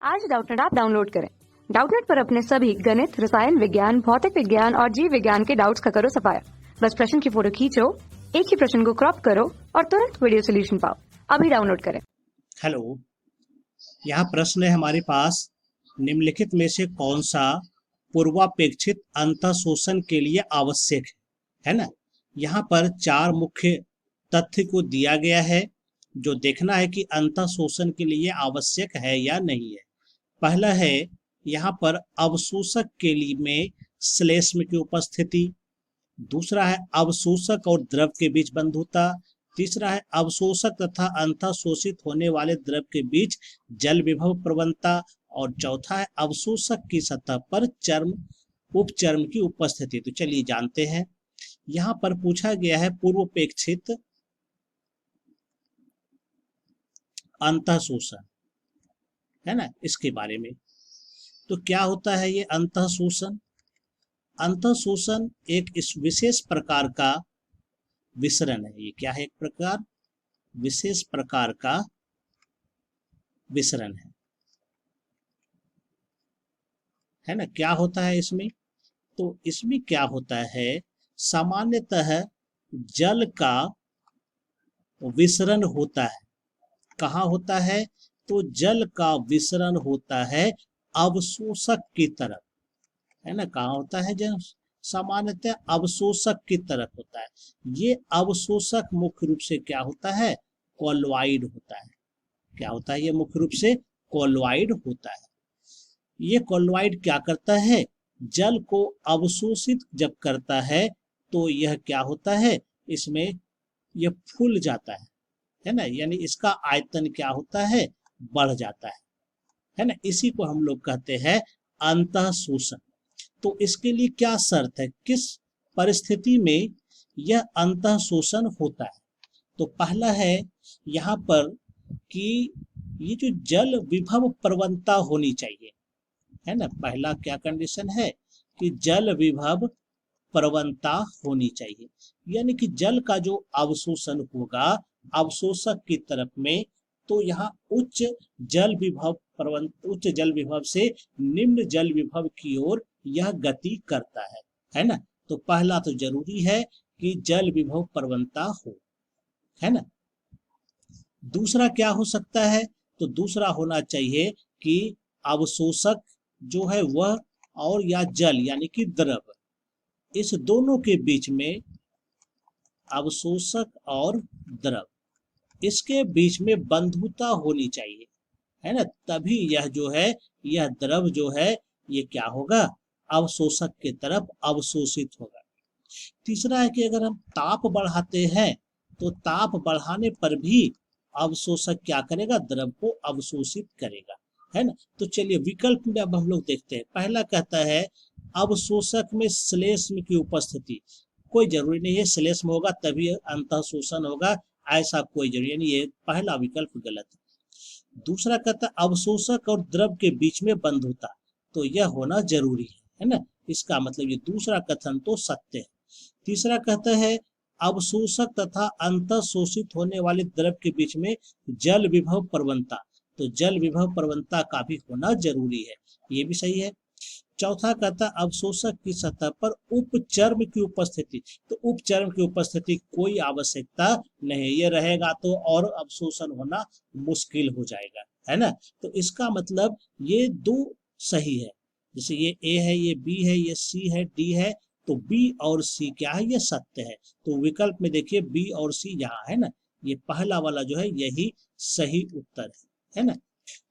आज Doubtnut app download करें। Doubtnut पर अपने सभी गणित, रसायन विज्ञान, भौतिक विज्ञान और जीव विज्ञान के डाउट्स का करो सफाया। बस प्रश्न की फोटो खींचो, एक ही प्रश्न को क्रॉप करो और तुरंत वीडियो सोल्यूशन पाओ। अभी डाउनलोड करें। हेलो, यहाँ प्रश्न है हमारे पास, निम्नलिखित में से कौन सा पूर्वापेक्षित अंतःशोषण के लिए आवश्यक है ना। यहाँ पर चार मुख्य तथ्य को दिया गया है जो देखना है कि अंतःशोषण के लिए आवश्यक है या नहीं है। पहला है यहाँ पर अवशोषक के लिए में श्लेष्म की उपस्थिति। दूसरा है अवशोषक और द्रव के बीच बंधुता। तीसरा है अवशोषक तथा अंतःशोषित होने वाले द्रव के बीच जल विभव प्रवणता। और चौथा है अवशोषक की सतह पर चर्म उपचर्म की उपस्थिति। तो चलिए जानते हैं। यहाँ पर पूछा गया है पूर्वापेक्षित अंतःशोषण, है ना, इसके बारे में। तो क्या होता है ये अंतःशोषण? अंतःशोषण एक इस विशेष प्रकार का विसरण है। ये क्या है? एक प्रकार विशेष प्रकार का विसरण है ना। क्या होता है इसमें? तो इसमें क्या होता है, सामान्यतः जल का विसरण होता है। कहाँ होता है? तो जल का विसरण होता है अवशोषक की तरफ, है ना। कहाँ होता है? जब सामान्यतः अवशोषक की तरफ होता है। ये अवशोषक मुख्य रूप से क्या होता है? कॉलॉइड होता है। क्या होता है? ये मुख्य रूप से कॉलॉइड होता है। ये कॉलॉइड क्या करता है? जल को अवशोषित जब करता है तो यह क्या होता है, इसमें यह फूल जाता है ना। यानी इसका आयतन क्या होता है? बढ़ जाता है ना। इसी को हम लोग कहते हैं अंतःशोषण। तो इसके लिए क्या शर्त है, किस परिस्थिति में यह अंतःशोषण होता है? तो पहला है यहाँ पर कि ये जो जल विभव प्रवणता होनी चाहिए, है ना। पहला क्या कंडीशन है कि जल विभव प्रवणता होनी चाहिए। यानी कि जल का जो अवशोषण होगा अवशोषक की तरफ में, तो यहाँ उच्च जल विभव से निम्न जल विभव की ओर यह गति करता है ना। तो पहला तो जरूरी है कि जल विभव प्रवणता हो, है ना। दूसरा क्या हो सकता है? तो दूसरा होना चाहिए कि अवशोषक जो है वह और या जल यानी कि द्रव, इस दोनों के बीच में, अवशोषक और द्रव, इसके बीच में बंधुता होनी चाहिए, है ना। तभी यह जो है, यह द्रव जो है ये क्या होगा? अवशोषक की तरफ अवशोषित होगा। तीसरा है कि अगर हम ताप बढ़ाते हैं तो ताप बढ़ाने पर भी अवशोषक क्या करेगा? द्रव को अवशोषित करेगा, है ना। तो चलिए विकल्प में अब हम लोग देखते हैं। पहला कहता है अवशोषक में श्लेष्म की उपस्थिति। कोई जरूरी नहीं है श्लेष्म होगा तभी अंतःशोषण होगा, ऐसा कोई जरूरी नहीं है। पहला विकल्प गलत है। दूसरा कहता है अवशोषक और द्रव के बीच में बंधुता, तो यह होना जरूरी है ना। इसका मतलब ये दूसरा कथन तो सत्य है। तीसरा कहता है अवशोषक तथा अंतःशोषित होने वाले द्रव के बीच में जल विभव प्रवणता, तो जल विभव प्रवणता का भी होना जरूरी है, ये भी सही है। चौथा कहता है अवशोषक की सतह पर उपचर्म की उपस्थिति, तो उपचर्म की उपस्थिति कोई आवश्यकता नहीं, ये रहेगा तो और अवशोषण होना मुश्किल हो जाएगा, है ना। तो इसका मतलब ये दो सही है। जैसे ये ए है, ये बी है, ये सी है, डी है, तो बी और सी क्या है? ये सत्य है। तो विकल्प में देखिए बी और सी यहाँ है ना, ये पहला वाला जो है यही सही उत्तर है ना।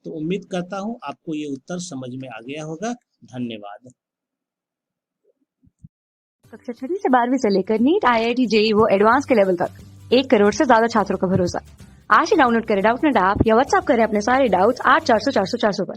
तो उम्मीद करता हूँ आपको ये उत्तर समझ में आ गया होगा। धन्यवाद। कक्षा 6 से 12वीं से लेकर नीट, IIT, JEE वो एडवांस के लेवल तक 1 करोड़ से ज्यादा छात्रों का भरोसा। आज ही डाउनलोड करें डाउटनेट ऐप या व्हाट्सएप करें अपने सारे डाउट्स 8400 400 400 पर।